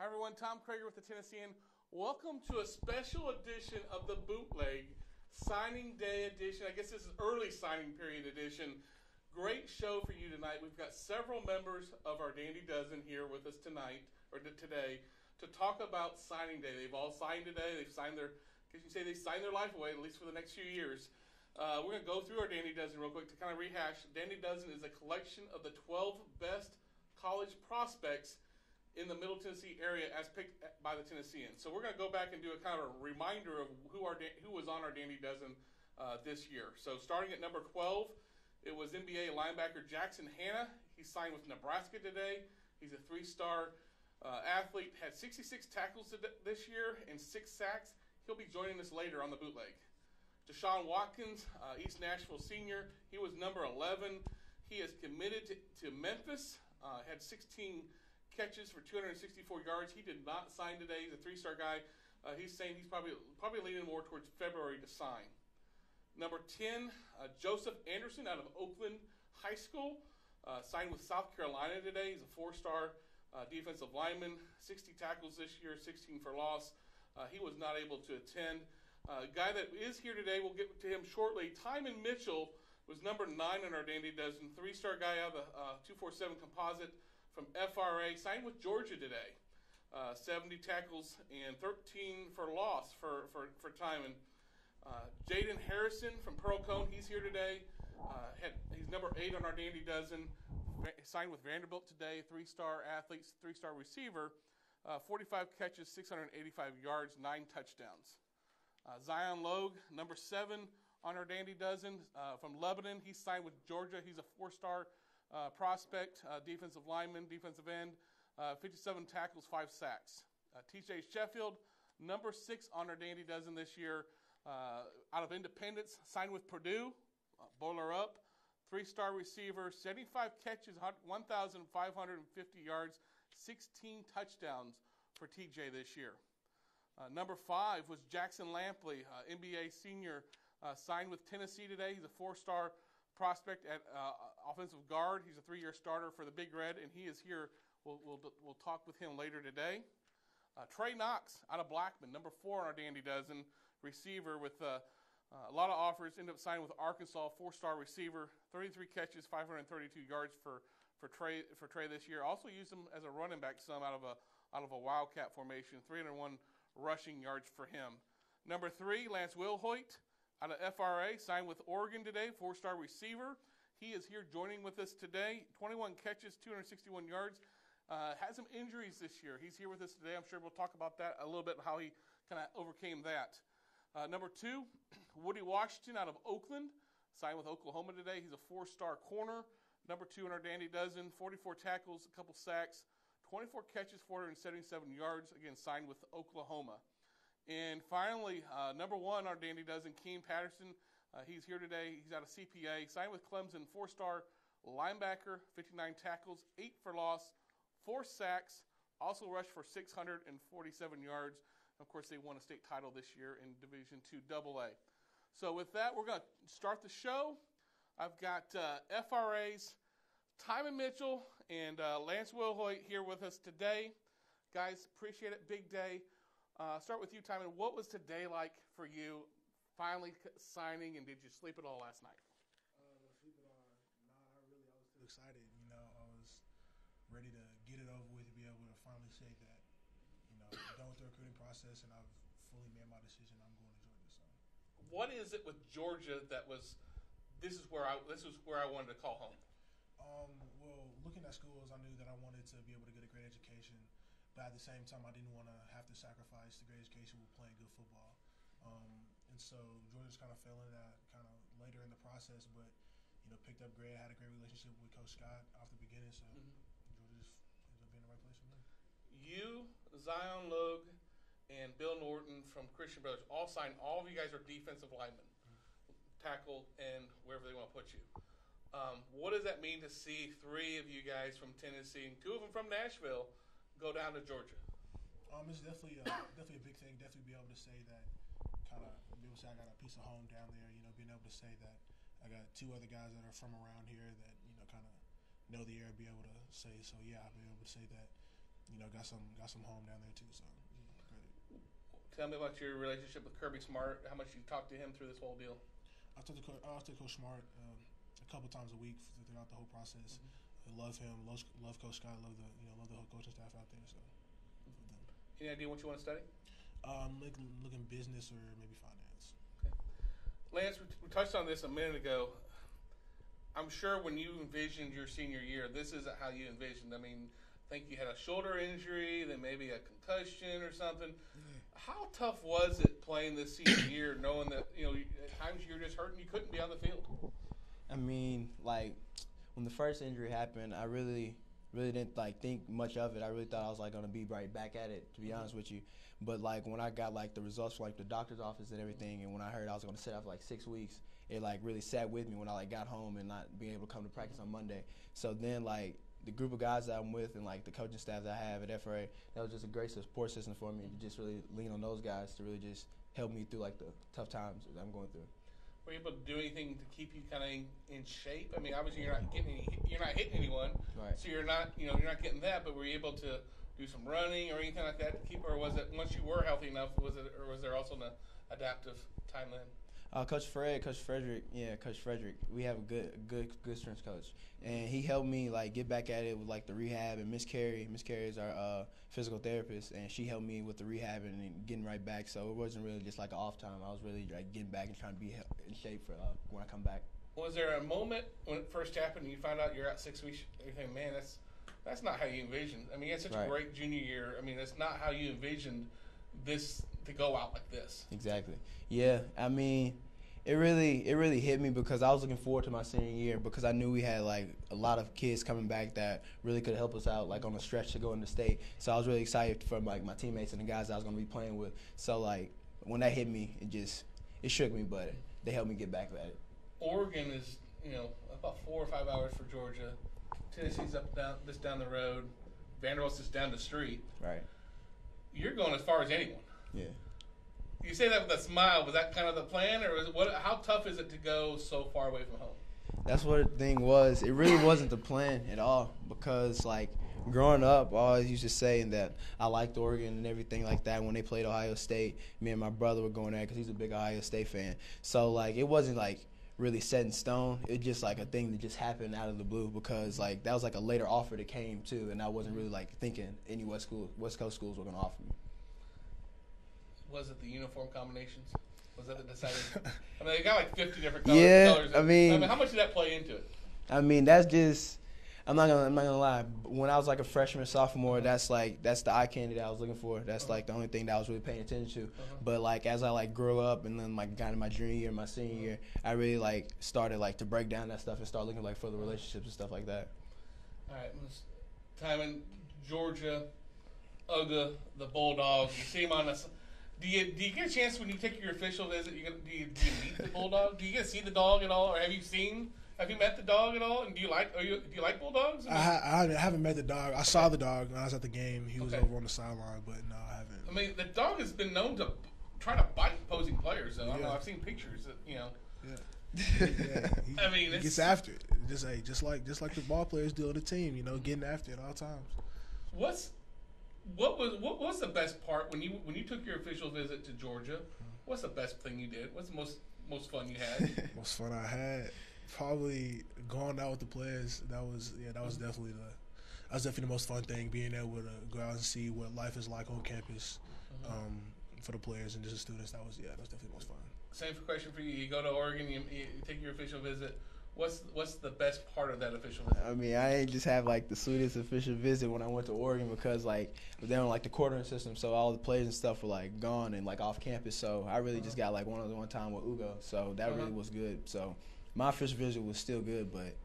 Hi everyone, Tom Krager with the Tennessean. Welcome to a special edition of the Bootleg Signing Day edition. I guess this is early signing period edition. Great show for you tonight. We've got several members of our Dandy Dozen here with us tonight, or today, to talk about signing day. They've all signed today. They've signed their, because you say they signed their life away, at least for the next few years. We're going to go through our Dandy Dozen real quick to kind of rehash. Dandy Dozen is a collection of the 12 best college prospects in the Middle Tennessee area as picked by the Tennesseans. So we're going to go back and do a kind of a reminder of who was on our Dandy Dozen this year. So starting at number 12, it was NBA linebacker Jackson Hanna. He signed with Nebraska today. He's a three-star athlete, had 66 tackles this year and 6 sacks. He'll be joining us later on the Bootleg. Deshaun Watkins, East Nashville senior. He was number 11. He is committed to Memphis, had 16 catches for 264 yards. He did not sign today. He's a three-star guy. He's saying he's probably leaning more towards February to sign. Number 10, Joseph Anderson out of Oakland High School, signed with South Carolina today. He's a 4-star defensive lineman, 60 tackles this year, 16 for loss. He was not able to attend. Guy that is here today, we'll get to him shortly. Timon Mitchell was number 9 on our Dandy Dozen, 3-star guy out of the 247 composite from FRA, signed with Georgia today. 70 tackles and 13 for loss for Timon. Jaden Harrison from Pearl Cone, he's here today. He's number 8 on our Dandy Dozen. Signed with Vanderbilt today, 3-star athlete, 3-star receiver. 45 catches, 685 yards, 9 touchdowns. Zion Logue, number 7 on our Dandy Dozen, from Lebanon. He's signed with Georgia. He's a 4-star prospect, defensive lineman, defensive end, 57 tackles, 5 sacks. TJ Sheffield, number 6 on our Dandy Dozen this year, out of Independence, signed with Purdue, bowler up, 3-star receiver, 75 catches, 1,550 yards, 16 touchdowns for TJ this year. Number 5 was Jackson Lampley, NBA senior, signed with Tennessee today. He's a 4-star prospect at offensive guard. He's a 3-year starter for the Big Red, and he is here. We'll talk with him later today. Trey Knox out of Blackman, number 4 on our Dandy Dozen, receiver with a lot of offers. Ended up signing with Arkansas, 4-star receiver, 33 catches, 532 yards for Trey this year. Also used him as a running back some out of a Wildcat formation, 301 rushing yards for him. Number 3, Lance Wilhoit out of FRA, signed with Oregon today, 4-star receiver. He is here joining with us today. 21 catches, 261 yards. Had some injuries this year. He's here with us today. I'm sure we'll talk about that a little bit, how he kind of overcame that. Number 2, Woody Washington out of Oakland, signed with Oklahoma today. He's a 4-star corner. Number 2 in our Dandy Dozen, 44 tackles, a couple sacks, 24 catches, 477 yards. Again, signed with Oklahoma. And finally, number 1 our Dandy Dozen, Keene Patterson. He's here today. He's out of CPA, signed with Clemson, 4-star linebacker, 59 tackles, 8 for loss, 4 sacks, also rushed for 647 yards. Of course, they won a state title this year in Division II AA. So with that, we're going to start the show. I've got FRA's Timon Mitchell and Lance Wilhoit here with us today. Guys, appreciate it. Big day. Start with you, Timon. What was today like for you, finally signing, and did you sleep at all last night? Sleep at all? I was too excited. I was ready to get it over with and be able to finally say that, done with the recruiting process, and I've fully made my decision. I'm going to Georgia. So, what is it with Georgia that was? This is where I wanted to call home. Well, looking at schools, I knew that I wanted to be able to get a great education, but at the same time, I didn't want to have to sacrifice the great education with playing good football. And so Georgia's kind of fell into that kind of later in the process, but picked up great. I had a great relationship with Coach Scott off the beginning, so Georgia just ended up being the right place for me. You, Zion Logue, and Bill Norton from Christian Brothers all signed. All of you guys are defensive linemen, tackle, and wherever they want to put you. What does that mean to see 3 of you guys from Tennessee and 2 of them from Nashville go down to Georgia? It's definitely a big thing. Definitely be able to say that, kind of be able to say I got a piece of home down there. Being able to say that I got 2 other guys that are from around here that kind of know the area. Be able to say, so yeah, I'll be able to say that got some home down there too. So great. Tell me about your relationship with Kirby Smart. How much you talked to him through this whole deal? I talk to Coach Smart a couple times a week throughout the whole process. I love him. Love Coach Scott. Love the whole coaching staff out there. So. Any idea what you want to study? Looking business or maybe finance. Okay. Lance, we touched on this a minute ago. I'm sure when you envisioned your senior year, this isn't how you envisioned. I mean, I think you had a shoulder injury, then maybe a concussion or something. How tough was it playing this senior year, knowing that at times you were just hurting, you couldn't be on the field? I mean, like when the first injury happened, I really didn't think much of it. I really thought I was gonna be right back at it, to be honest with you. But when I got the results for the doctor's office and everything, and when I heard I was gonna sit out for 6 weeks, it really sat with me when I got home and not being able to come to practice on Monday. So then the group of guys that I'm with and the coaching staff that I have at FRA, that was just a great support system for me to just really lean on those guys to really just help me through the tough times that I'm going through. Were you able to do anything to keep you kind of in shape? I mean, obviously you're not hitting anyone, right. So you're not getting that. But were you able to do some running or anything like that to keep, or was it once you were healthy enough? Was there also an adaptive timeline? Coach Frederick, we have a good strength coach, and he helped me get back at it with the rehab. And Miss Carey is our physical therapist, and she helped me with the rehab and getting right back. So it wasn't really just an off time. I was really getting back and trying to be in shape for when I come back. Was there a moment when it first happened and you found out you're out 6 weeks? You think, man, that's not how you envisioned. I mean, you had such a great junior year. I mean, that's not how you envisioned this to go out like this. Exactly. Yeah. I mean, it really hit me because I was looking forward to my senior year because I knew we had a lot of kids coming back that really could help us out on a stretch to go into state. So I was really excited for my teammates and the guys I was going to be playing with. So when that hit me, it shook me, but they helped me get back at it. Oregon is about 4 or 5 hours for Georgia. Tennessee's down the road. Vanderbilt's is down the street. Right. You're going as far as anyone. Yeah. You say that with a smile. Was that kind of the plan, or how tough is it to go so far away from home? That's what the thing was. It really wasn't the plan at all because, growing up, I always used to say that I liked Oregon and everything like that. When they played Ohio State, me and my brother were going there because he's a big Ohio State fan. So, it wasn't, really set in stone. It just a thing that just happened out of the blue because that was a later offer that came too, and I wasn't really thinking any West Coast schools were going to offer me. Was it the uniform combinations? Was that the deciding? I mean, they got 50 different colors. Yeah, I mean, how much did that play into it? I mean, that's just. I'm not gonna lie. When I was a freshman, sophomore, that's the eye candy that I was looking for. That's the only thing that I was really paying attention to. But as I grew up and then got into my junior year, my senior year, I really started to break down that stuff and start looking for the relationships and stuff like that. All right, time in Georgia, UGA, the Bulldogs. You see them on the. Do you get a chance when you take your official visit? Do you meet the Bulldog? Do you get to see the dog at all, or have you met the dog at all? And do you like Bulldogs? I haven't met the dog. I saw the dog when I was at the game. He was over on the sideline, but no, I haven't. I mean, the dog has been known to try to bite opposing players. Though. I don't know. I've seen pictures. Yeah. I mean, he gets after it. Just like the ball players do on the team. Getting after it at all times. What was the best part when you took your official visit to Georgia? What's the best thing you did? What's the most fun you had? Most fun I had, probably going out with the players. That was definitely the most fun thing. Being able to go out and see what life is like on campus, for the players and just the students. That was definitely the most fun. Same question for you. You go to Oregon. You take your official visit. What's the best part of that official visit? I mean, I ain't just have the sweetest official visit when I went to Oregon because they don't the quartering system, so all the players and stuff were gone and off campus. So I really just got one time with Ugo, so that really was good. So my official visit was still good, but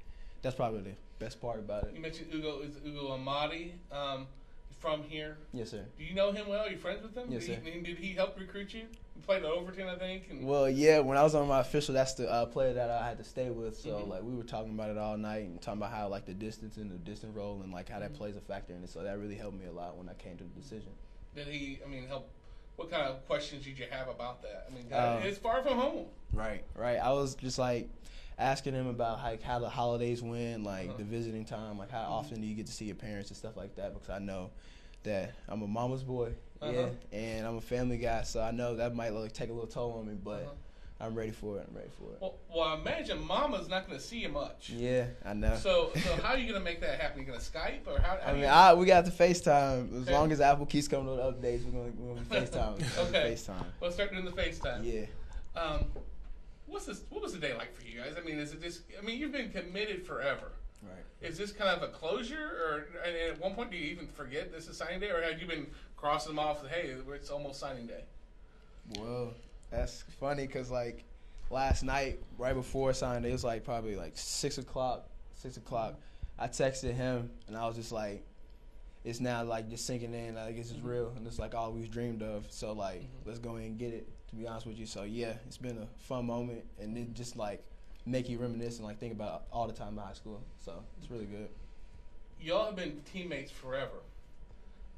that's probably the best part about it. You mentioned Ugo. Is Ugo Amadi from here? Yes, sir. Do you know him well? Are you friends with him? Yes, sir. Did he help recruit you? You played at Overton, I think. Well, yeah. When I was on my official, that's the player that I had to stay with. So we were talking about it all night and talking about how the distance and the distant role and how that plays a factor in it. So that really helped me a lot when I came to the decision. Did he? Help. What kind of questions did you have about that? It's far from home. Right. I was just asking him about how the holidays went, the visiting time, how often do you get to see your parents and stuff like that, because I know that I'm a mama's boy. Yeah, and I'm a family guy, so I know that might take a little toll on me, but I'm ready for it. Well, I imagine Mama's not going to see you much. Yeah, I know. So how are you going to make that happen? You going to Skype or how? We got to FaceTime. As long as Apple keeps coming with updates, we're gonna be FaceTime. Okay. FaceTime. We'll start doing the FaceTime. Yeah. What was the day like for you guys? I mean, is it just? I mean, you've been committed forever. Right. Is this kind of a closure, or at one point do you even forget this is signing day, or have you been crossing them off? Hey, it's almost signing day. Well, that's funny because like last night, right before signing day, it was like probably like 6 o'clock. I texted him and I was just like, it's now like just sinking in. Like it's just real, and it's like all we've dreamed of. So like, let's go ahead and get it. To be honest with you, so yeah, it's been a fun moment, and it just like make you reminisce and like think about all the time in high school. So it's really good. Y'all have been teammates forever.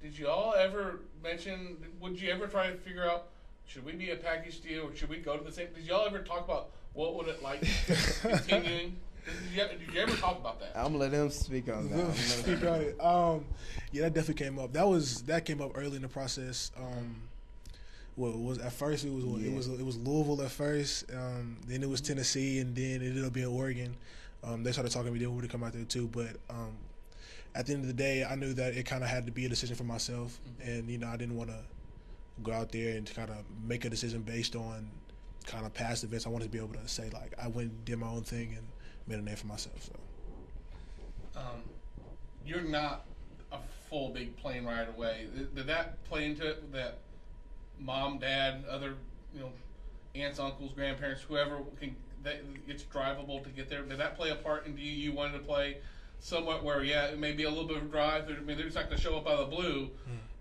Did you all ever mention? Would you ever try to figure out, should we be a package deal or should we go to the same? Did y'all ever talk about what would it like continuing? Did you ever talk about that? I'm gonna let him speak on that. Speak on it. Yeah, that definitely came up. That came up early in the process. Well, it was at first it was Louisville at first. Then it was Tennessee, and then it ended up being Oregon. They started talking to me. They wanted to come out there too, but at the end of the day, I knew that it kind of had to be a decision for myself, and I didn't want to go out there and kind of make a decision based on kind of past events. I wanted to be able to say like I went and did my own thing and made a name for myself. So you're not a full big plane right away. Did that play into it? That mom, dad, other aunts, uncles, grandparents, whoever it's drivable to get there. Did that play a part in you wanted to play somewhat where it may be a little bit of a drive? I mean, they're just not going to show up out of the blue,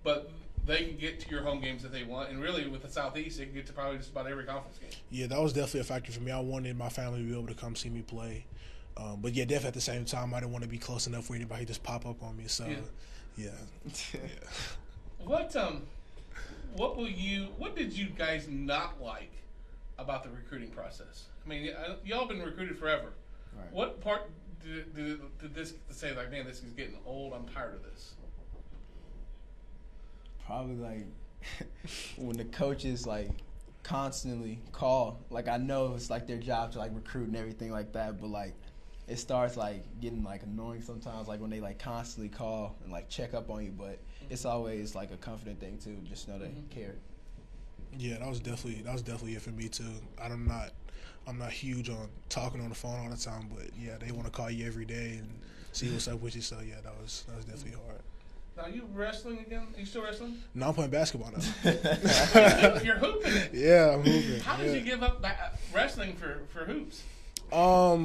but they can get to your home games if they want. And really, with the Southeast, they can get to probably just about every conference game. Yeah, that was definitely a factor for me. I wanted my family to be able to come see me play. But yeah, definitely at the same time, I didn't want to be close enough where anybody just pop up on me. So, yeah. What did you guys not like about the recruiting process? I mean, y'all been recruited forever. Right. What part did this say like, man, this is getting old, I'm tired of this? Probably like when the coaches like constantly call. Like I know it's like their job to like recruit and everything like that, but like it starts like getting like annoying sometimes, like when they like constantly call and like check up on you, but it's always like a confident thing too. Just know they care. Yeah, that was definitely it for me too. I'm not huge on talking on the phone all the time, but yeah, they want to call you every day and see what's up with you. So yeah, that was definitely hard. Now you wrestling again? Are you still wrestling? No, I'm playing basketball now. You're hooping it. Yeah, I'm hooping. How did you give up wrestling for hoops? I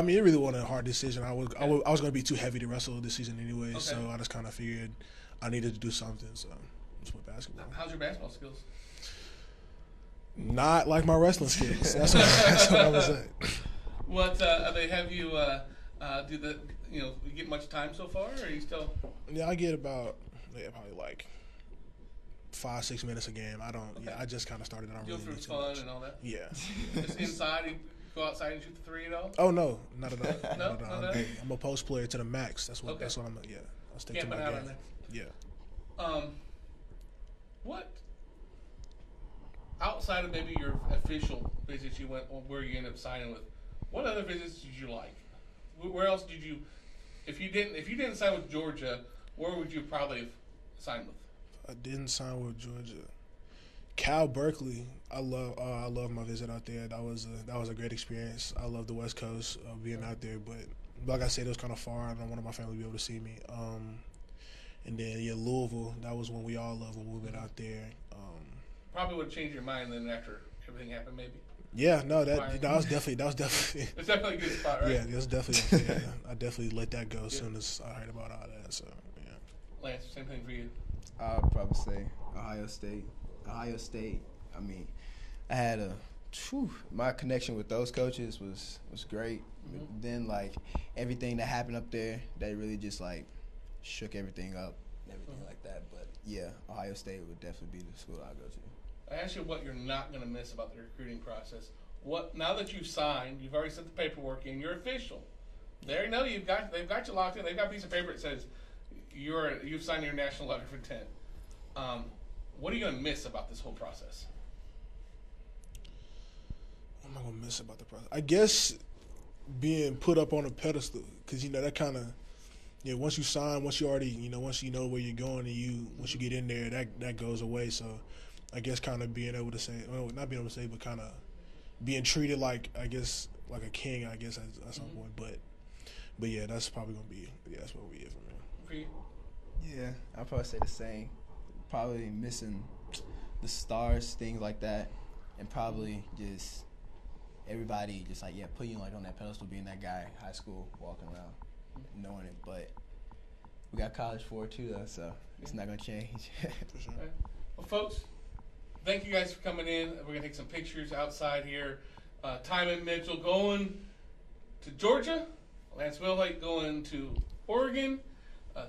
mean, it really wasn't a hard decision. I was going to be too heavy to wrestle this season anyway, so I just kind of figured I needed to do something. So I just went basketball. How's your basketball skills? Not like my wrestling skills. That's what I was saying. What they have you do the you get much time so far, or are you still? Yeah, I get about probably like 5-6 minutes a game. I don't. Okay. Yeah, I just kind of started. I don't really need too much. And all that. Yeah. Just inside, you go outside and shoot the three at all? Oh no, not at all. Not at all. I'm a post player to the max. That's what. Okay. That's what I'm. Yeah, I'll stick to my game. Yeah. What? Outside of maybe your official visits you went, or where you ended up signing with, what other visits did you like? Where else did you? If you didn't sign with Georgia, where would you probably have signed with? I didn't sign with Georgia. Cal Berkeley. I love my visit out there. That was a great experience. I love the West Coast being out there, but like I said, it was kind of far. I don't want my family to be able to see me. And then Louisville. That was when we all loved when we went out there. Probably would have changed your mind then after everything happened, maybe. Yeah, no, that was definitely. It's definitely a good spot, right? Yeah, it was definitely. I definitely let that go as soon as I heard about all that. So yeah. Lance, same thing for you. I'd probably say Ohio State. Ohio State. I mean, I had my connection with those coaches was great. Mm-hmm. Then like everything that happened up there, they really just like shook everything up and everything like that. But yeah, Ohio State would definitely be the school I go to. I asked you what you're not going to miss about the recruiting process. What now that you've signed, you've already sent the paperwork in, you're official. They know they've got you locked in. They've got a piece of paper that says you've signed your national letter of intent. What are you going to miss about this whole process? What am I going to miss about the process? I guess being put up on a pedestal, because that kind of, once you sign, once you already, once you know where you're going, and once you get in there, that goes away. So I guess kind of being able to say, well, not being able to say, but kind of being treated like, I guess, like a king, I guess, at some point. But yeah, that's probably going to be, that's what we get from him. Yeah, I'll probably say the same. Probably missing the stars, things like that, and probably just everybody just put you on that pedestal, being that guy, high school, walking around, knowing it. But we got college for it too, though, so it's not gonna change. For sure. Right. Well, folks, thank you guys for coming in. We're gonna take some pictures outside here. Timon Mitchell going to Georgia, Lance Wilhite going to Oregon.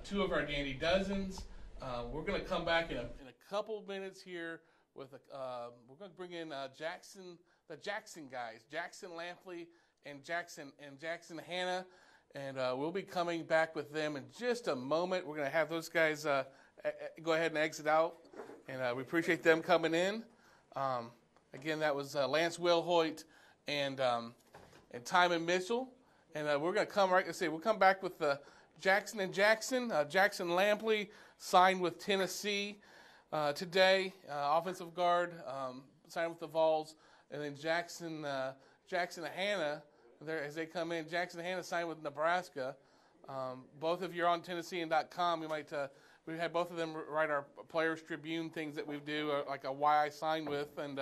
Two of our Dandy Dozens. We're going to come back in a couple minutes here with we're going to bring in the Jackson guys, Jackson Lampley and Jackson Hanna, and we'll be coming back with them in just a moment. We're going to have those guys go ahead and exit out, and we appreciate them coming in. Again, that was Lance Wilhoit and Timon Mitchell, and we're going to come we'll come back with Jackson and Jackson. Jackson Lampley signed with Tennessee today, offensive guard, signed with the Vols, and then Jackson Hanna, as they come in, Jackson Hanna signed with Nebraska. Both of you are on Tennessean.com. We had both of them write our Players Tribune things that we do, like a why I signed with, and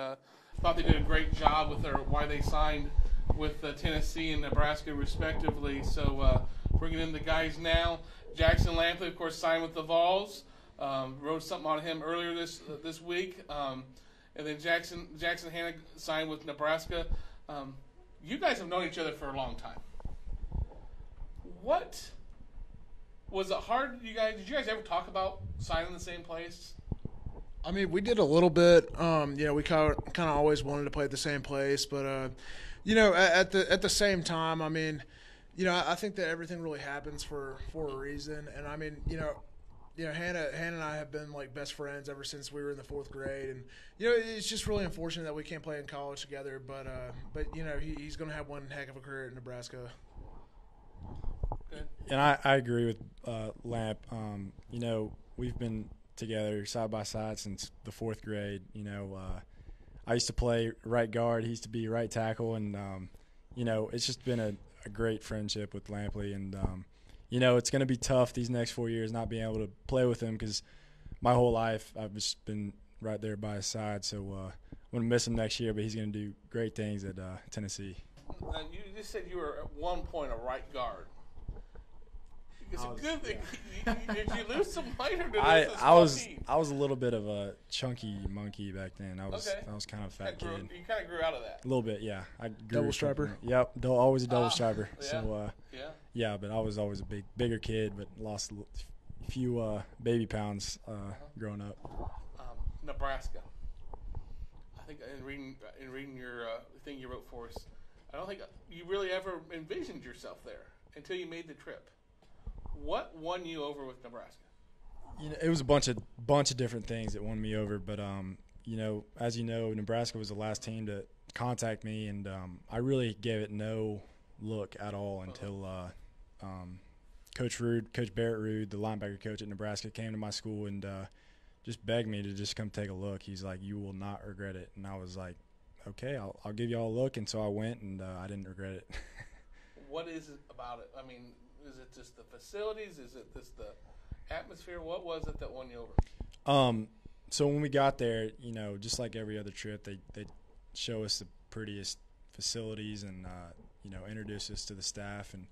thought they did a great job with their why they signed with Tennessee and Nebraska respectively. So bringing in the guys now. Jackson Lampley, of course, signed with the Vols. Wrote something on him earlier this week. And then Jackson Hanna signed with Nebraska. You guys have known each other for a long time. What was it hard? Did you guys ever talk about signing in the same place? I mean, we did a little bit. We kind of always wanted to play at the same place, but at the same time, I mean, I think that everything really happens for a reason. And I mean, Hannah and I have been like best friends ever since we were in the 4th grade, and it's just really unfortunate that we can't play in college together. But he's going to have one heck of a career at Nebraska. Good. And I agree with Lamp. We've been together side by side since the 4th grade. I used to play right guard. He used to be right tackle, and it's just been a great friendship with Lampley. And it's going to be tough these next 4 years not being able to play with him, because my whole life I've just been right there by his side. So I'm going to miss him next year, but he's going to do great things at Tennessee. You just said you were at one point a right guard. It's a good thing. Did you lose some weight, or did I was a little bit of a chunky monkey back then. I was kind of a fat kid. You kind of grew out of that. A little bit, yeah. I grew double striper. Yep, always a double striper. Yeah. So yeah, but I was always a bigger kid, but lost a few baby pounds growing up. Nebraska. I think in reading your thing you wrote for us, I don't think you really ever envisioned yourself there until you made the trip. What won you over with Nebraska? It was a bunch of different things that won me over, but as you know, Nebraska was the last team to contact me, and I really gave it no look at all until Coach Barrett Rude, the linebacker coach at Nebraska, came to my school and just begged me to just come take a look. He's like, "You will not regret it," and I was like, "Okay, I'll give y'all a look," and so I went, and I didn't regret it. What is it about it? I mean, is it just the facilities? Is it just the atmosphere? What was it that won you over? So when we got there, just like every other trip, they show us the prettiest facilities and introduce us to the staff, and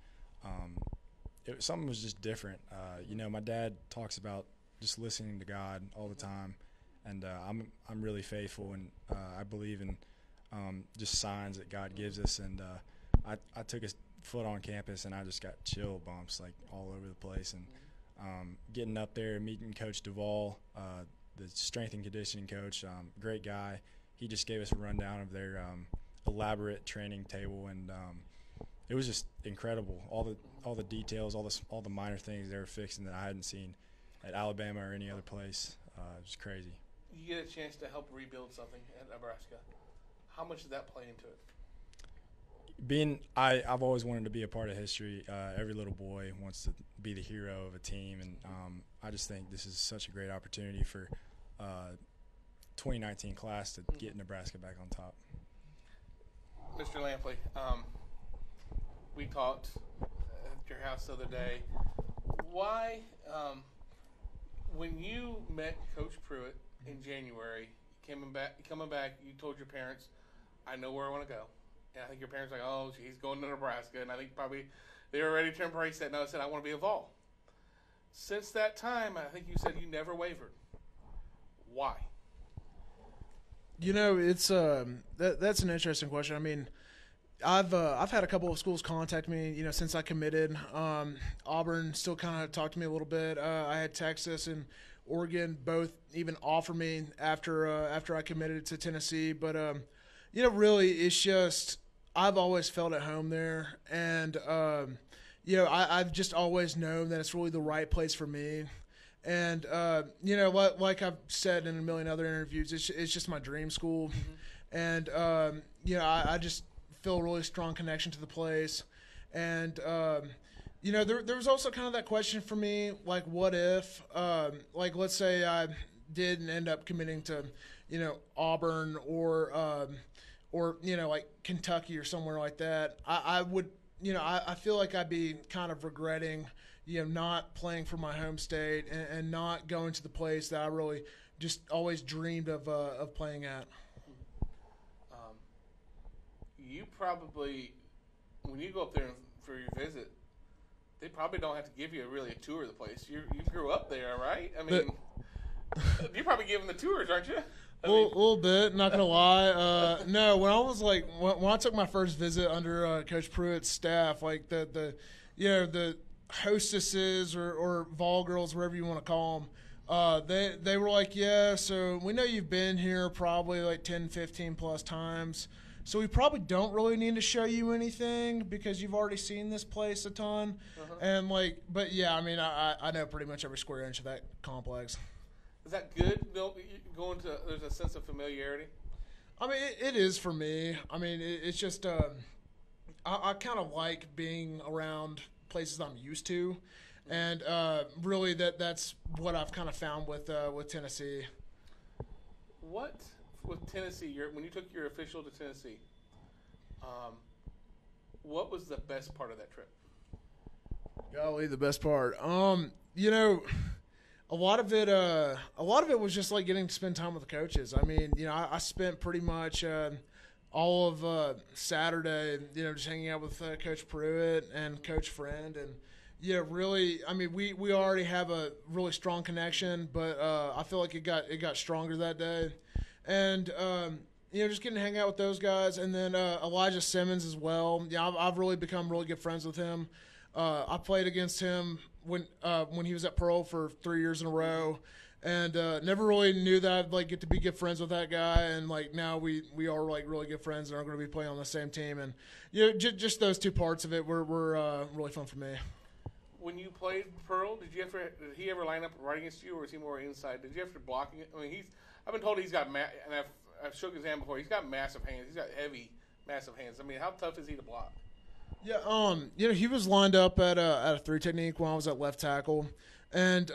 something was just different. My dad talks about just listening to God all the time, and I'm really faithful, and I believe in just signs that God gives us, and I took a foot on campus, and I just got chill bumps like all over the place. And getting up there, meeting Coach Duvall, the strength and conditioning coach, great guy. He just gave us a rundown of their elaborate training table, and it was just incredible. All the details, all the minor things they were fixing that I hadn't seen at Alabama or any other place. It was crazy. You get a chance to help rebuild something at Nebraska. How much does that play into it? I've always wanted to be a part of history. Every little boy wants to be the hero of a team, and I just think this is such a great opportunity for 2019 class to get Nebraska back on top. Mr. Lampley, we talked at your house the other day. Why, when you met Coach Pruitt in January, coming back, you told your parents, I know where I want to go. And I think your parents were like, oh, he's going to Nebraska. And I think probably they were ready to embrace that. No, I said, I want to be a Vol. Since that time, I think you said you never wavered. Why? You know, it's that's an interesting question. I mean, I've had a couple of schools contact me, you know, since I committed. Auburn still kind of talked to me a little bit. I had Texas and Oregon both even offer me after I committed to Tennessee. But you know, really, it's just I've always felt at home there, and you know, I've just always known that it's really the right place for me. And you know, like I've said in a million other interviews, it's just my dream school, and you know, I just feel a really strong connection to the place. And you know, there was also kind of that question for me, like, what if, like, let's say I did end up committing to, you know, Auburn or you know, like Kentucky or somewhere like that. I would, you know, I feel like I'd be kind of regretting, you know, not playing for my home state and not going to the place that I really just always dreamed of playing at. You probably, when you go up there for your visit, they probably don't have to give you really a tour of the place. You grew up there, right? I mean, you're probably giving the tours, aren't you? A little bit, not gonna lie. No, when I was like when I took my first visit under Coach Pruitt's staff, like the you know, the hostesses or Vol girls, whatever you want to call them, they were like, yeah, so we know you've been here probably like 10, 15 plus times. So we probably don't really need to show you anything because you've already seen this place a ton. And like, but yeah, I mean, I know pretty much every square inch of that complex. Is that good? Going to, there's a sense of familiarity? I mean, it is for me. I mean, it's just, I kind of like being around places I'm used to. And really that's what I've kind of found with Tennessee. What, with Tennessee, when you took your official to Tennessee, what was the best part of that trip? Golly, the best part. You know, a lot of it was just like getting to spend time with the coaches. I mean, you know, I spent pretty much all of Saturday, you know, just hanging out with Coach Pruitt and Coach Friend, and yeah, really. I mean, we already have a really strong connection, but I feel like it got stronger that day, and you know, just getting to hang out with those guys, and then Elijah Simmons as well. Yeah, I've really become really good friends with him. I played against him when he was at Pearl for 3 years in a row, and never really knew that I'd like get to be good friends with that guy. And like now we are like really good friends and are going to be playing on the same team. And you know, just those two parts of it were really fun for me. When you played Pearl, did he ever line up right against you, or was he more inside? Did you have to blocking it? I mean, I've been told he's got and I've shook his hand before. He's got massive hands. He's got heavy, massive hands. I mean, how tough is he to block? Yeah, you know, he was lined up at a 3 technique when I was at left tackle, and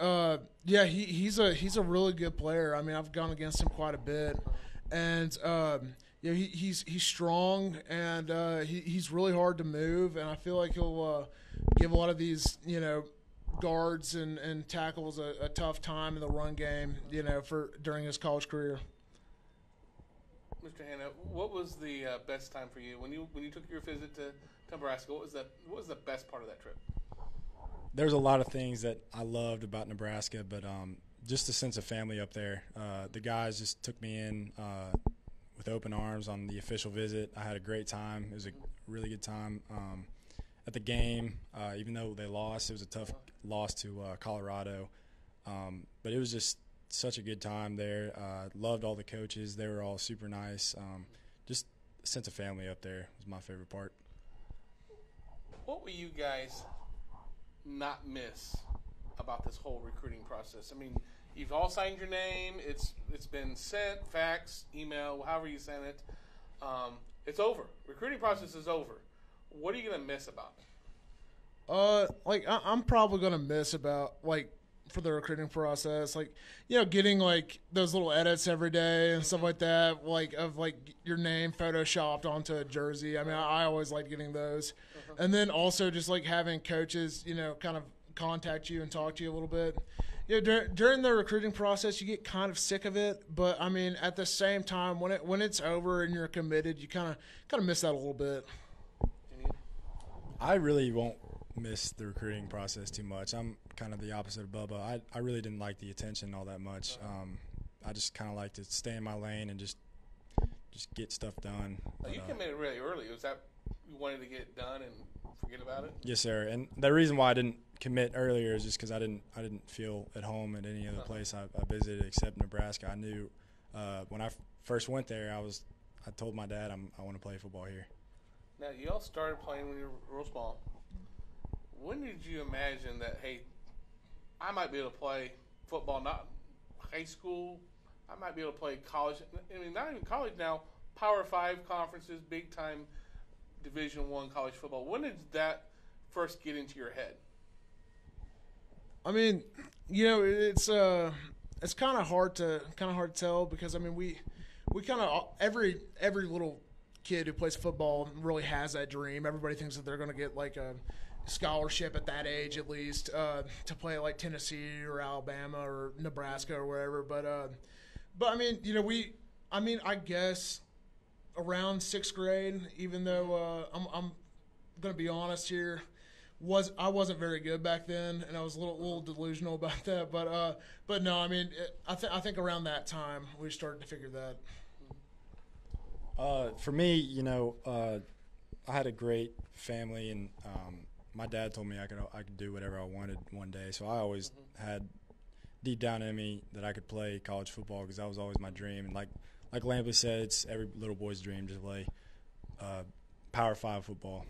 yeah, he's a really good player. I mean, I've gone against him quite a bit, and you know, he's strong, and he's really hard to move, and I feel like he'll give a lot of these, you know, guards and tackles a tough time in the run game, you know, during his college career. Mr. Hanna, what was the best time for you when you took your visit to Nebraska? What was the best part of that trip? There's a lot of things that I loved about Nebraska, but just the sense of family up there. The guys just took me in with open arms on the official visit. I had a great time. It was a really good time at the game. Even though they lost, it was a tough loss to Colorado, but it was just such a good time there. Loved all the coaches. They were all super nice. Just a sense of family up there was my favorite part. What will you guys not miss about this whole recruiting process? I mean, you've all signed your name. It's been sent, fax, email, however you sent it. It's over. Recruiting process is over. What are you going to miss about it? I'm probably gonna miss about for the recruiting process, getting those little edits every day and stuff like that, of your name photoshopped onto a jersey. I mean, I always liked getting those, and then also just having coaches, kind of contact you and talk to you a little bit. During the recruiting process, you get kind of sick of it, but I mean, at the same time, when it's over and you're committed, you kind of miss that a little bit. I really won't miss the recruiting process too much. I'm kind of the opposite of Bubba. I really didn't like the attention all that much. I just kind of like to stay in my lane and just get stuff done. You committed really early. Was that you wanted to get it done and forget about it? Yes, sir. And the reason why I didn't commit earlier is just because I didn't feel at home at any other place I visited except Nebraska. I knew when I first went there, I told my dad I want to play football here. Now, you all started playing when you were real small. When did you imagine that, hey, I might be able to play football, not high school, I might be able to play college, I mean, not even college now, Power 5 conferences, big-time Division I college football. When did that first get into your head? I mean, it's kind of hard to tell because, I mean, we kind of every little kid who plays football really has that dream. Everybody thinks that they're going to get a scholarship at that age at least to play at Tennessee or Alabama or Nebraska or wherever. But I mean, I guess around 6th grade, even though I'm going to be honest here, I wasn't very good back then, and I was a little delusional about that. But no, I mean, I think around that time we started to figure that. For me, I had a great family, and my dad told me I could do whatever I wanted one day. So I always had deep down in me that I could play college football because that was always my dream. And like Lampley said, it's every little boy's dream to play Power 5 football.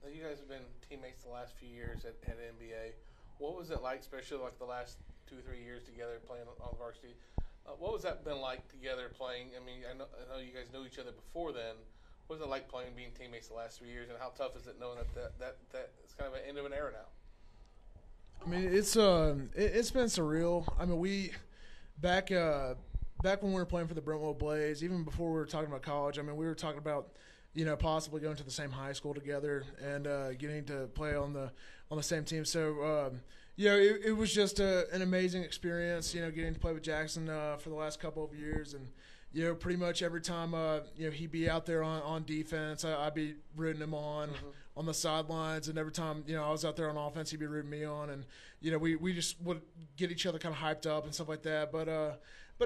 Now, you guys have been teammates the last few years at NBA. What was it like, especially the last 2 or 3 years together playing on varsity? What was that been like together playing? I mean, I know you guys knew each other before then. What was it like being teammates the last 3 years, and how tough is it knowing that it's kind of an end of an era now? I mean, it's been surreal. I mean, we back when we were playing for the Brentwood Blaze, even before we were talking about college. I mean, we were talking about possibly going to the same high school together and getting to play on the same team. So it was just an amazing experience. Getting to play with Jackson for the last couple of years and. Pretty much every time he'd be out there on defense, I'd be rooting him on the sidelines, and every time I was out there on offense, he'd be rooting me on, and we just would get each other kind of hyped up and stuff like that. But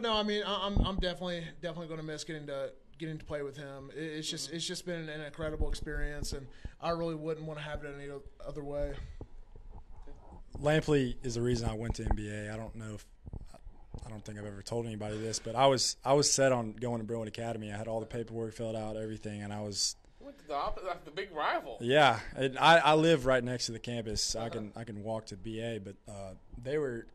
no, I mean I'm definitely going to miss getting to play with him. It's just been an incredible experience, and I really wouldn't want to have it any other way. Lampley is the reason I went to NBA. I don't think I've ever told anybody this, but I was set on going to Brentwood Academy. I had all the paperwork filled out, everything, and I was. You went to the big rival. Yeah, I live right next to the campus. I can walk to BA, but they were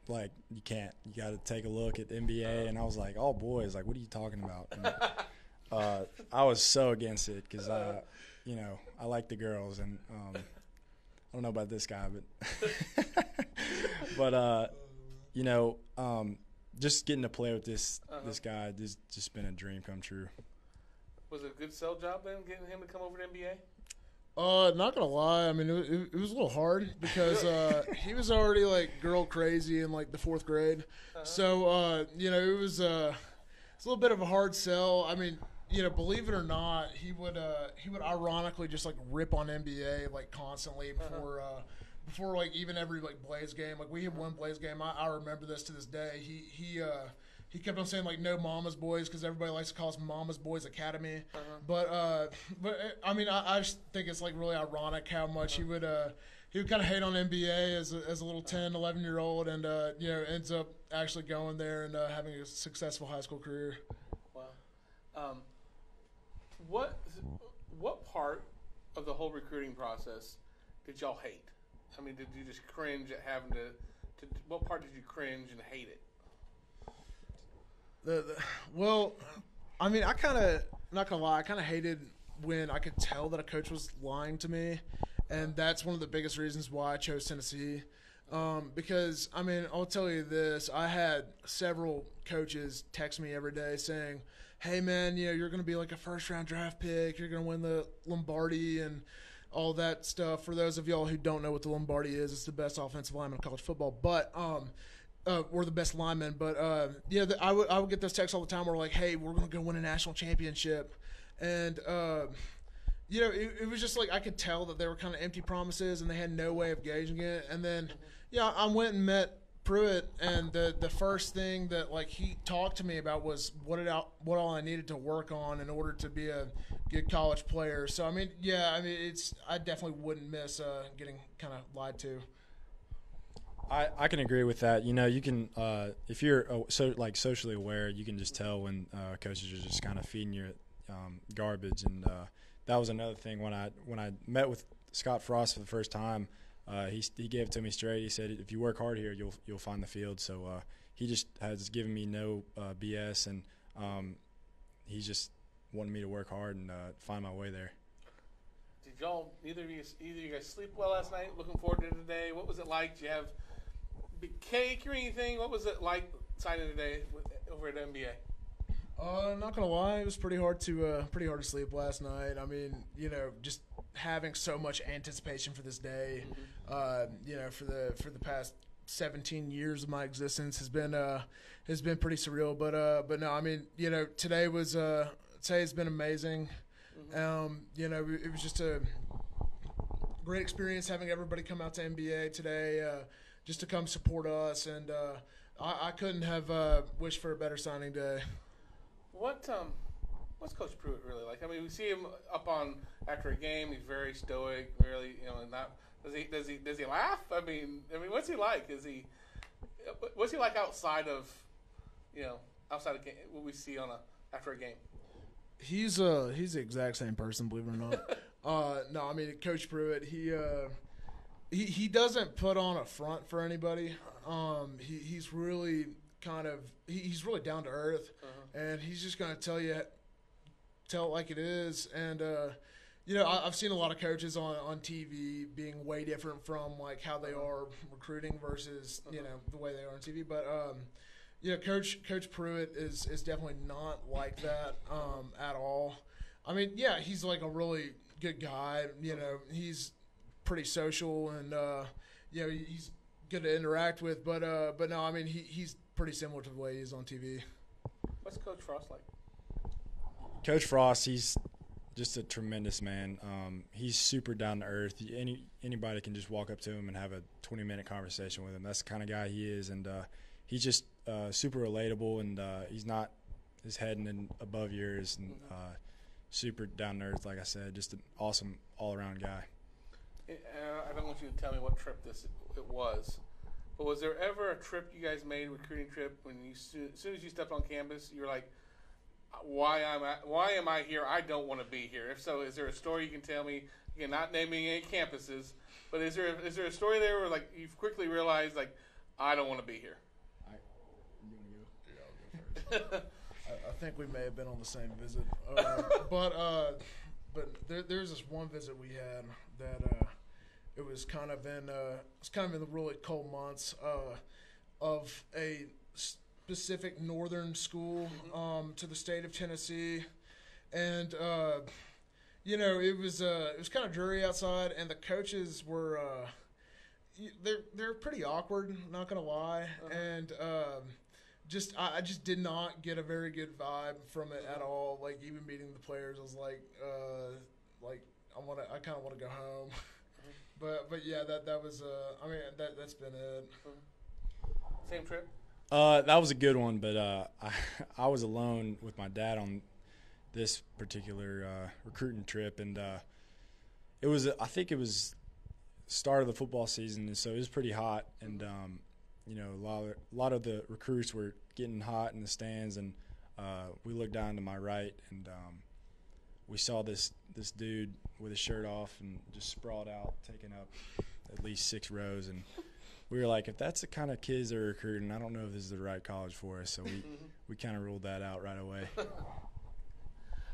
like, you can't. You got to take a look at NBA, and I was like, all boys, what are you talking about? And, I was so against it because I like the girls, and I don't know about this guy, but just getting to play with this guy, this just been a dream come true. Was it a good sell job then, getting him to come over to NBA? Not gonna lie, I mean it was a little hard because he was already girl crazy in the 4th grade, so it was a little bit of a hard sell. I mean, believe it or not, he would ironically just rip on NBA constantly before even every Blaze game. We had one Blaze game. I remember this to this day. He kept on saying no Mama's Boys because everybody likes to call us Mama's Boys Academy. But I mean I just think it's really ironic how much he would kind of hate on NBA as a little 10, 11-year-old, and ends up actually going there and having a successful high school career. Wow. What part of the whole recruiting process did y'all hate? I mean, did you just cringe at having What part did you cringe and hate it? Well, I mean, I kind of, not gonna lie, I kind of hated when I could tell that a coach was lying to me, and that's one of the biggest reasons why I chose Tennessee. Because, I mean, I'll tell you this, I had several coaches text me every day saying, hey, man, you know, you're going to be like a first-round draft pick, you're going to win the Lombardi and all that stuff. For those of y'all who don't know what the Lombardi is, it's the best offensive lineman in college football, but we're the best linemen. But, I would get those texts all the time where like, hey, we're going to go win a national championship. And, you know, it was just like I could tell that they were kind of empty promises and they had no way of gauging it. And then, I went and met Pruitt, and the first thing that like he talked to me about was what all I needed to work on in order to be a good college player. So I mean, I definitely wouldn't miss getting kind of lied to. I can agree with that. You know, you can if you're socially aware, you can just tell when coaches are just kind of feeding you garbage. And that was another thing when I met with Scott Frost for the first time. He gave it to me straight. He said, if you work hard here, you'll find the field. So he just has given me no BS, and he just wanted me to work hard and find my way there. Did either of you guys sleep well last night? Looking forward to today. What was it like? Did you have big cake or anything? What was it like signing today over at NBA? Not gonna lie, it was pretty hard to sleep last night. I mean, you know, just having so much anticipation for this day, you know, for the past 17 years of my existence has been pretty surreal. But no, I mean, you know, today's been amazing. You know, it was just a great experience having everybody come out to NBA today, just to come support us, and I couldn't have wished for a better signing day. What's Coach Pruitt really like? I mean, we see him up on after a game. He's very stoic, really. You know, not does he laugh? I mean, what's he like? What's he like outside of game? What we see after a game? He's the exact same person, believe it or not. No, I mean, Coach Pruitt, he doesn't put on a front for anybody. He's really he's really down to earth, and he's just going to tell it like it is. And you know, I've seen a lot of coaches on TV being way different from like how they are recruiting versus you know the way they are on TV. But you know, Coach Pruitt is definitely not like that at all. I mean, yeah, he's like a really good guy. You know, he's pretty social, and you know, he's good to interact with. But no, I mean, he's pretty similar to the way he is on TV. What's Coach Frost like? Coach Frost, he's just a tremendous man. He's super down to earth. Anybody can just walk up to him and have a 20-minute conversation with him. That's the kind of guy he is, and he's just super relatable, and he's not his head and above yours, and super down to earth. Like I said, just an awesome all-around guy. I don't want you to tell me what trip it was, but was there ever a trip you guys made, a recruiting trip, when as soon as you stepped on campus, you were like, why am I here? I don't want to be here. If so, is there a story you can tell me? Again, not naming any campuses, but is there a story there where like you've quickly realized like I don't want to be here? Yeah, I'll go first. I think we may have been on the same visit, but there's this one visit we had that it was kind of in the really cold months of a specific northern school to the state of Tennessee, and you know, it was kind of dreary outside, and the coaches were they're pretty awkward, not gonna lie, and I just did not get a very good vibe from it at all. Like even meeting the players, I was like I kind of want to go home. But yeah, that was I mean that's been it. Same trip. That was a good one, but I was alone with my dad on this particular recruiting trip, and I think it was start of the football season, and so it was pretty hot, and you know, a lot of the recruits were getting hot in the stands, and we looked down to my right, and we saw this dude with his shirt off and just sprawled out, taking up at least 6 rows, and we were like, if that's the kind of kids they're recruiting, I don't know if this is the right college for us. So we kind of ruled that out right away.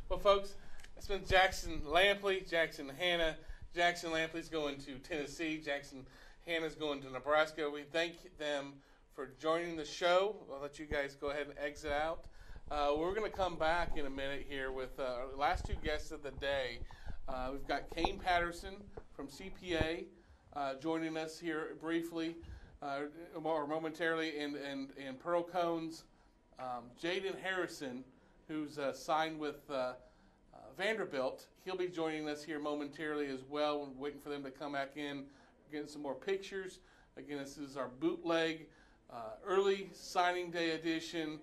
Well, folks, it's been Jackson Lampley, Jackson Hanna. Jackson Lampley's going to Tennessee. Jackson Hanna's going to Nebraska. We thank them for joining the show. I'll let you guys go ahead and exit out. We're going to come back in a minute here with our last two guests of the day. We've got Kane Patterson from CPA joining us here briefly or momentarily, and Pearl Cones, Jaden Harrison, who's signed with Vanderbilt. He'll be joining us here momentarily as well. We're waiting for them to come back in, getting some more pictures. Again, this is our bootleg early signing day edition.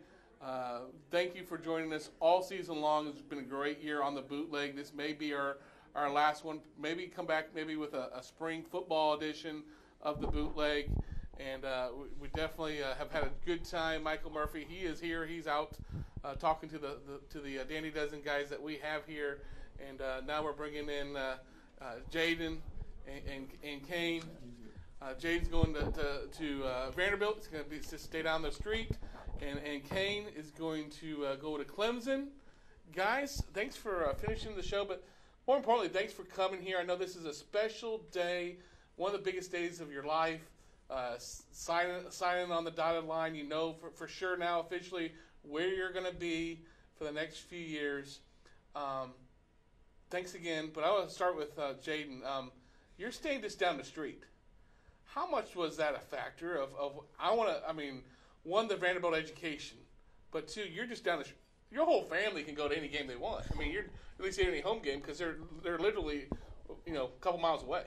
Thank you for joining us all season long. It's been a great year on the bootleg. This may be our last one. Maybe come back maybe with a spring football edition of the bootleg. And we definitely have had a good time. Michael Murphy, he is here. He's out talking to the Dandy Dozen guys that we have here. And now we're bringing in Jaden and Kane. Jaden's going to Vanderbilt. It's going to be to stay down the street. And Kane is going to go to Clemson. Guys, thanks for finishing the show. But more importantly, thanks for coming here. I know this is a special day, one of the biggest days of your life. Signing on the dotted line. You know for sure now officially where you're going to be for the next few years. Thanks again. But I want to start with Jaden. You're staying just down the street. How much was that a factor of one, the Vanderbilt education, but two, you're just down the street. Your whole family can go to any game they want. I mean, you're at least at any home game because they're literally, a couple miles away.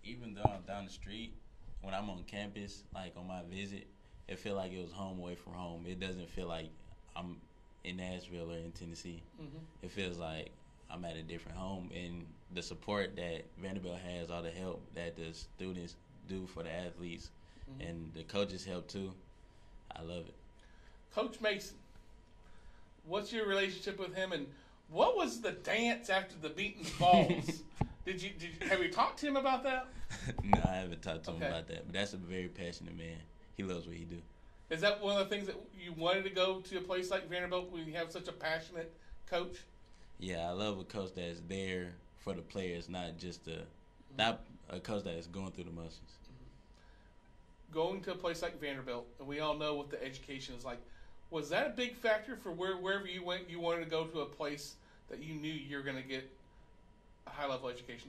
Even though I'm down the street, when I'm on campus, like on my visit, it feel like it was home away from home. It doesn't feel like I'm in Nashville or in Tennessee. Mm-hmm. It feels like I'm at a different home, and the support that Vanderbilt has, all the help that the students do for the athletes, mm-hmm. and the coaches help too. I love it. Coach Mason, what's your relationship with him, and what was the dance after the beating balls? Have you talked to him about that? No, I haven't talked to him about that. But that's a very passionate man. He loves what he do. Is that one of the things that you wanted to go to a place like Vanderbilt when you have such a passionate coach? Yeah, I love a coach that's there for the players, not a coach that is going through the motions. Going to a place like Vanderbilt, and we all know what the education is like. Was that a big factor for wherever you went? You wanted to go to a place that you knew you were going to get a high-level education?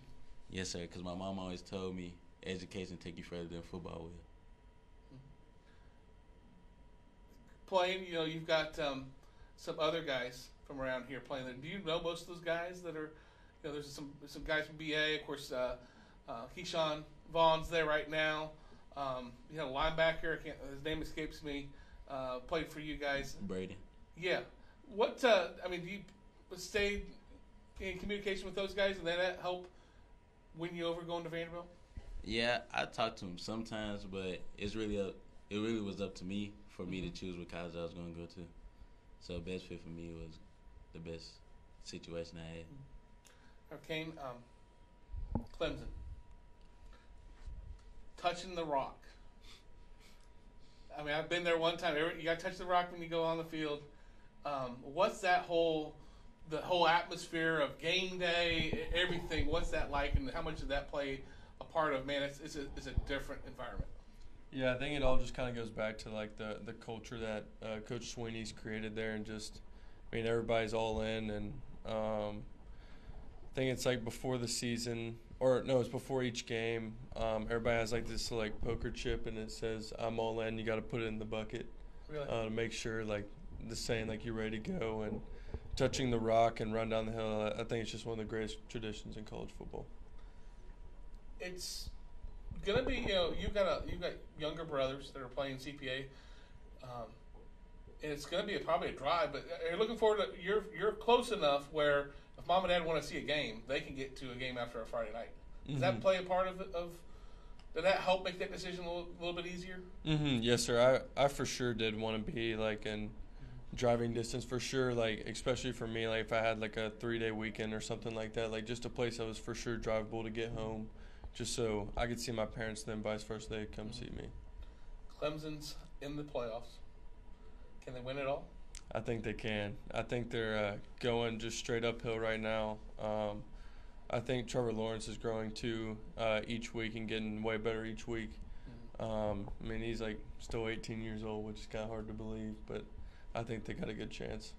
Yes, sir, because my mom always told me education take you further than football will. Playing, you've got some other guys from around here playing. Do you know most of those guys that are, there's some guys from BA, of course, Keyshawn Vaughn's there right now. Linebacker, his name escapes me, played for you guys. Brady. Yeah. What, do you stay in communication with those guys, and that help win you over going to Vanderbilt? Yeah, I talk to him sometimes, but it really was up to me for me to choose what college I was going to go to. So best fit for me was the best situation I had. Okay, Clemson. Touching the rock. I've been there one time. You got to touch the rock when you go on the field. What's the whole atmosphere of game day, everything? What's that like, and how much did that play a part of? Man, it's a different environment. Yeah, I think it all just kind of goes back to like the culture that Coach Sweeney's created there, and just, everybody's all in, and I think it's like before the season. Or no, it's before each game. Everybody has like this like poker chip, and it says "I'm all in." You got to put it in the bucket to make sure like the saying like you're ready to go. And touching the rock and run down the hill, I think it's just one of the greatest traditions in college football. It's gonna be you've got younger brothers that are playing CPA, and it's gonna be probably a drive. But you're looking forward to you're close enough where, if mom and dad want to see a game, they can get to a game after a Friday night. Does that play a part of did that help make that decision a little bit easier? Mm-hmm. Yes, sir. I for sure did want to be like in driving distance for sure, like especially for me, like if I had like a 3-day weekend or something like that, like just a place that was for sure drivable to get home, just so I could see my parents, then vice versa, they come see me. Clemson's in the playoffs. Can they win it all? I think they can. I think they're going just straight uphill right now. I think Trevor Lawrence is growing too each week and getting way better each week. I mean, he's like still 18 years old, which is kind of hard to believe, but I think they got a good chance.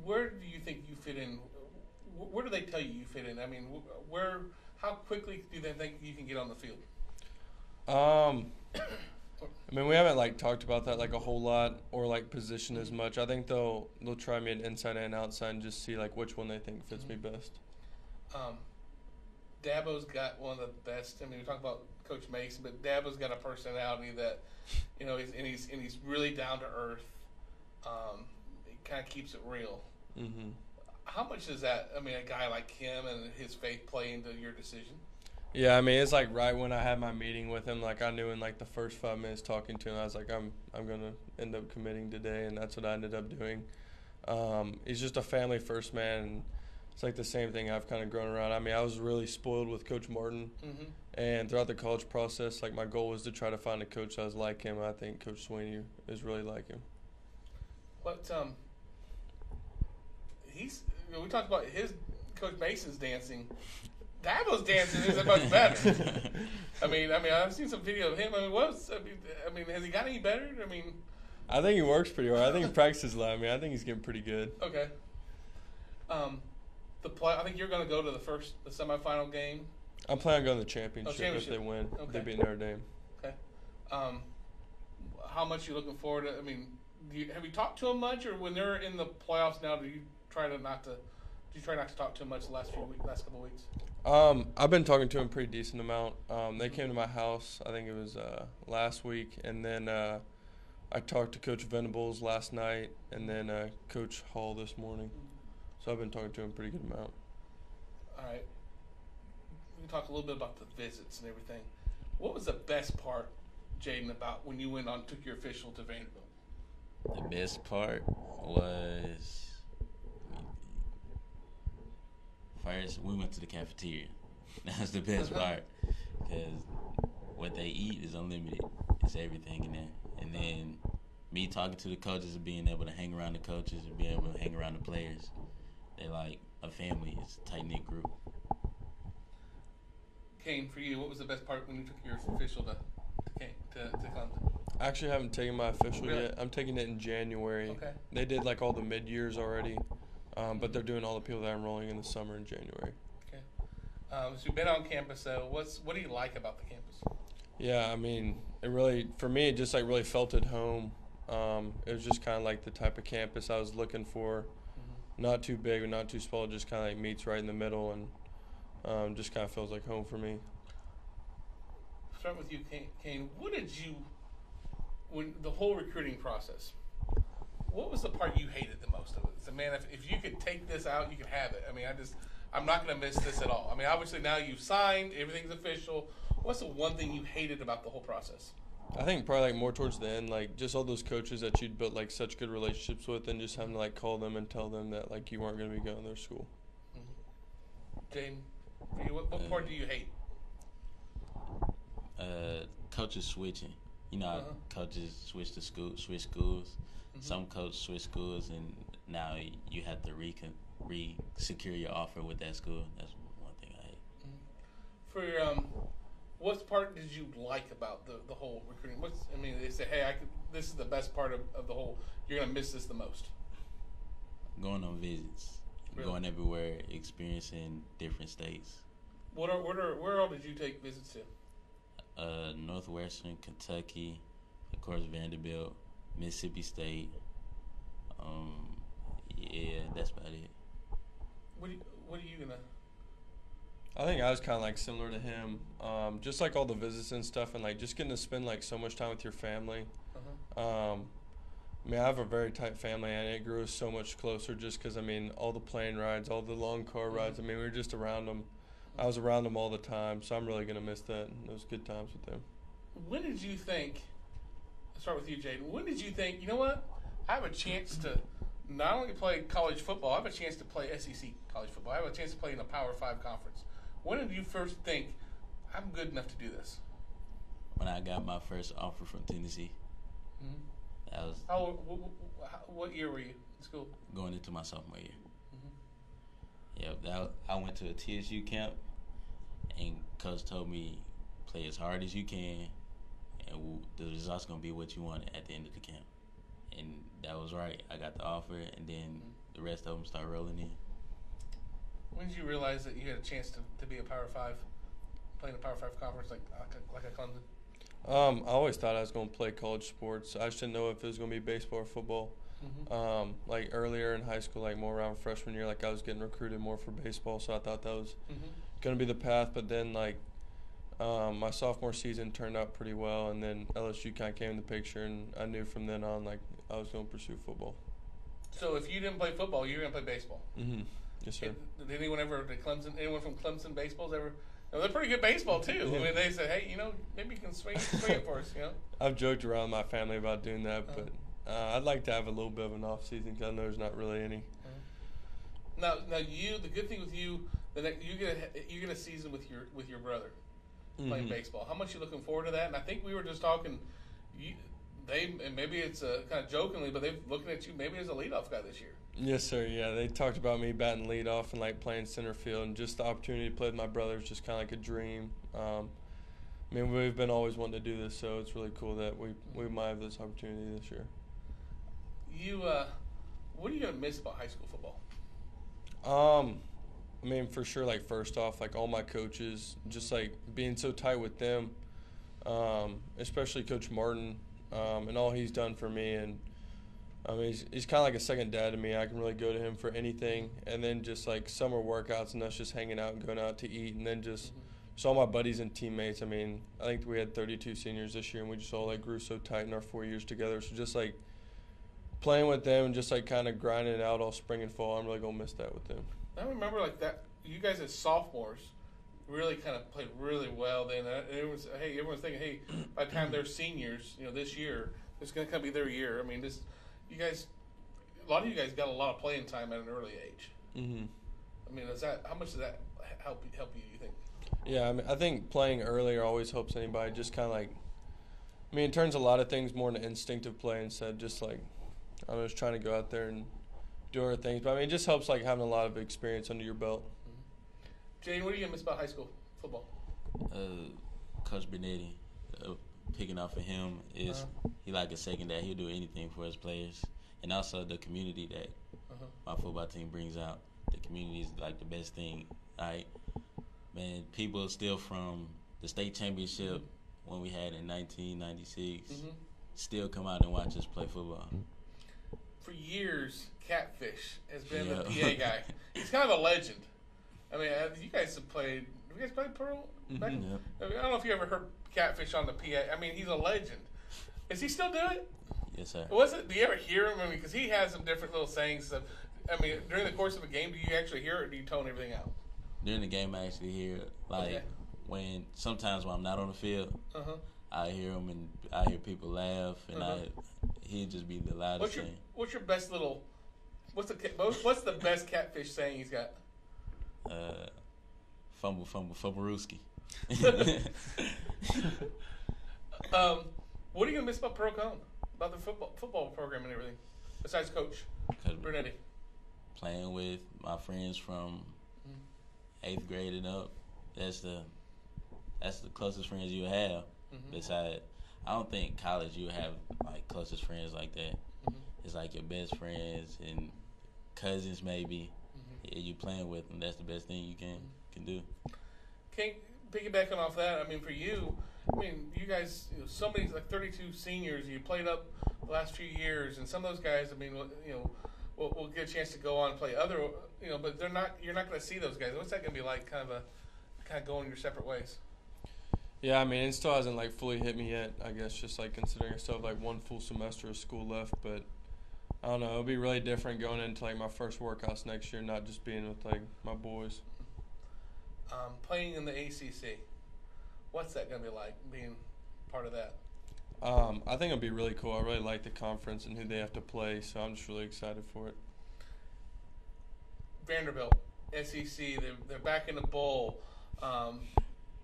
Where do you think you fit in? Where do they tell you fit in? I mean, how quickly do they think you can get on the field? I mean, we haven't like talked about that like a whole lot or like position as much. I think they'll try me an inside and outside and just see like which one they think fits me best. Dabo's got one of the best. I mean, we talk about Coach Mason, but Dabo's got a personality that, you know, he's really down to earth. He kind of keeps it real. Mm-hmm. How much does that? I mean, a guy like him and his faith play into your decision? Yeah, I mean, it's like right when I had my meeting with him, like I knew in like the first 5 minutes talking to him, I was like, I'm gonna end up committing today, and that's what I ended up doing. He's just a family first man, and it's like the same thing I've kind of grown around. I mean, I was really spoiled with Coach Martin, and throughout the college process, like my goal was to try to find a coach that was like him. I think Coach Sweeney is really like him. What we talked about his Coach Mason's dancing. Dabo's dancing is much better. I mean, I've seen some video of him. I mean, has he got any better? I mean, I think he works pretty hard. I think he practices a lot. I mean, I think he's getting pretty good. Okay. I think you're going to go to the semifinal game. I'm planning on going to the championship if they win. Okay. If they beat Notre Dame. Okay. How much are you looking forward to? I mean, have you talked to them much, or when they're in the playoffs now, do you try not to talk to them much the last couple of weeks? I've been talking to him a pretty decent amount. They came to my house, I think it was last week, and then I talked to Coach Venables last night, and then Coach Hall this morning. So I've been talking to him a pretty good amount. All right. We can talk a little bit about the visits and everything. What was the best part, Jaden, about when you took your official to Vanderbilt? The best part was... First, we went to the cafeteria. That was the best part, because what they eat is unlimited. It's everything in there. And then me talking to the coaches and being able to hang around the coaches and being able to hang around the players. They're like a family. It's a tight-knit group. Kane, for you, what was the best part when you took your official to Clemson? I actually haven't taken my official Really? yet. I'm taking it in January. Okay. They did like all the mid-years already. But they're doing all the people that are enrolling in the summer in January. Okay. So you've been on campus, so what do you like about the campus? Yeah, I mean, for me, it just like really felt at home. It was just kind of like the type of campus I was looking for. Not too big or not too small, just kind of like meets right in the middle, and just kind of feels like home for me. Start with you, Kane. When the whole recruiting process, what was the part you hated the most of it? So, man, if you could take this out, you could have it. I mean, I'm not going to miss this at all. I mean, obviously now you've signed, everything's official. What's the one thing you hated about the whole process? I think probably like more towards the end, like just all those coaches that you'd built like such good relationships with, and just having to like call them and tell them that like you weren't going to be going to their school. Jane, for you, what part do you hate? Coaches switching. You know, how coaches switch schools. Some coaches switch schools, and now you have to re-secure your offer with that school. That's one thing I hate. For your, what part did you like about the whole recruiting? They say, hey, this is the best part of the whole. You're gonna miss this the most. Going on visits, Really? going everywhere, experiencing different states. Where all did you take visits to? Northwestern, Kentucky, of course Vanderbilt, Mississippi State. Yeah, that's about it. What are you gonna? I think I was kind of like similar to him, just like all the visits and stuff, and like just getting to spend like so much time with your family. I mean, I have a very tight family, and it grew so much closer just because, I mean, all the plane rides, all the long car rides. I mean, we were just around them. I was around them all the time, so I'm really going to miss that. Those good times with them. When did you think? I'll start with you, Jaden. When did you think? You know what? I have a chance to not only play college football, I have a chance to play SEC college football. I have a chance to play in a Power 5 conference. When did you first think, I'm good enough to do this? When I got my first offer from Tennessee. Mm-hmm. That was what year were you in school? going into my sophomore year. Mm-hmm. Yeah, I went to a TSU camp, and Coach told me, play as hard as you can, and the results going to be what you want at the end of the camp. And that was right. I got the offer, and then the rest of them started rolling in. When did you realize that you had a chance to be a Power 5, playing a Power 5 conference like a Clemson? I always thought I was going to play college sports. I just didn't know if it was going to be baseball or football. Mm-hmm. Like earlier in high school, like more around freshman year, like I was getting recruited more for baseball, so I thought that was going to be the path. But then like my sophomore season turned out pretty well, and then LSU kind of came in the picture, and I knew from then on like I was going to pursue football. So if you didn't play football, you were going to play baseball? Mm-hmm. Yes, sir. Did anyone from Clemson baseballs ever? No, they're pretty good baseball too. I mean, they said, hey, maybe you can swing it for us, I've joked around with my family about doing that, but I'd like to have a little bit of an off season because I know there's not really any. Now the good thing with you, you get a season with your brother playing baseball. How much are you looking forward to that? And I think we were just talking. And maybe it's kind of jokingly, but they're looking at you maybe as a leadoff guy this year. Yes, sir. Yeah, they talked about me batting leadoff and like playing center field, and just the opportunity to play with my brother is just kind of like a dream. I mean, we've been always wanting to do this, so it's really cool that we might have this opportunity this year. What are you gonna miss about high school football? I mean, for sure, like first off, like all my coaches, just like being so tight with them, especially Coach Martin, and all he's done for me. And I mean, he's kind of like a second dad to me. I can really go to him for anything. And then just like summer workouts and us just hanging out and going out to eat, and then just all my buddies and teammates. I mean, I think we had 32 seniors this year, and we just all like grew so tight in our 4 years together. So just like playing with them and just like kind of grinding it out all spring and fall, I'm really gonna miss that with them. I remember like that. You guys as sophomores really kind of played really well then. Everyone's thinking, hey, by the time they're seniors, this year, it's going to kind of be their year. I mean, a lot of you guys got a lot of playing time at an early age. Mm-hmm. I mean, how much does that help you, you think? Yeah, I mean, I think playing earlier always helps anybody. Just kind of like, I mean, it turns a lot of things more into instinctive play instead of just like, I was trying to go out there and do other things. But I mean, it just helps like having a lot of experience under your belt. Jane, what do you miss about high school football? Coach Benetti, picking off of him is he like a second dad. He'll do anything for his players, and also the community that my football team brings out. The community is like the best thing. Man, people still from the state championship when we had in 1996 still come out and watch us play football. For years, Catfish has been the PA guy. He's kind of a legend. I mean, you guys played Pearl? Back? I mean, I don't know if you ever heard Catfish on the PA. I mean, he's a legend. Is he still doing it? Yes, sir. Do you ever hear him? I mean, because he has some different little sayings. I mean, during the course of a game, do you actually hear it, or do you tone everything out? During the game, I actually hear it. Like, sometimes when I'm not on the field, I hear him, and I hear people laugh, and he'd just be the loudest thing. What's your best what's the best Catfish saying he's got? Fumble, Rooski. What are you gonna miss about Pearl Cone? About the football program and everything, besides Coach Brunetti? Playing with my friends from 8th grade and up. That's the closest friends you have. Besides, I don't think college you have like closest friends like that. It's like your best friends and cousins maybe. You playing with them. That's the best thing you can do. Okay, piggybacking off that, I mean, for you, you guys, so many, like 32 seniors, you played up the last few years, and some of those guys, I mean, will get a chance to go on and play other, but you're not going to see those guys. What's that going to be like, kind of going your separate ways? Yeah, I mean, it still hasn't like fully hit me yet, I guess, just like considering I still have like one full semester of school left, but I don't know, it'll be really different going into like my first workouts next year, not just being with like my boys. Playing in the ACC, what's that going to be like, being part of that? I think it'll be really cool. I really like the conference and who they have to play, so I'm just really excited for it. Vanderbilt, SEC, they're back in the bowl.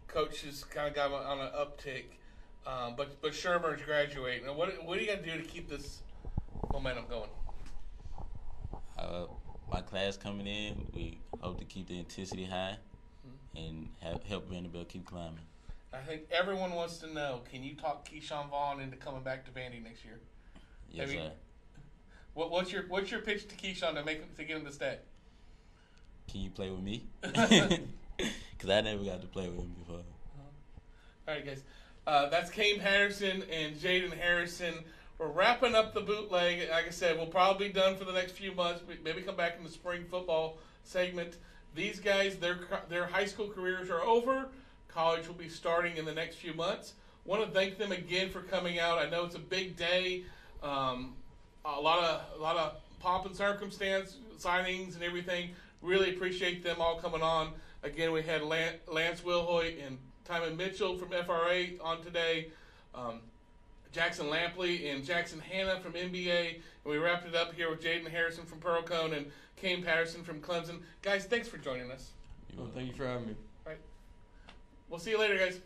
Coach has kind of got on an uptick, but Shermer's graduating. Now, what are you going to do to keep this momentum going? My class coming in, we hope to keep the intensity high and help Vanderbilt keep climbing. I think everyone wants to know, can you talk Keyshawn Vaughn into coming back to Vandy next year? Yes, sir. What's your pitch to Keyshawn to get him to stay? Can you play with me? Because I never got to play with him before. All right, guys. That's Kane Patterson and Jaden Harrison. We're wrapping up the bootleg. Like I said, we'll probably be done for the next few months. Maybe come back in the spring football segment. These guys, their high school careers are over. College will be starting in the next few months. Want to thank them again for coming out. I know it's a big day. A lot of pomp and circumstance, signings and everything. Really appreciate them all coming on. Again, we had Lance Wilhoit and Timon Mitchell from FRA on today. Jackson Lampley and Jackson Hanna from NBA. And we wrapped it up here with Jaden Harrison from Pearl-Cohn and Kane Patterson from Clemson. Guys, thanks for joining us. Well, thank you for having me. All right. We'll see you later, guys.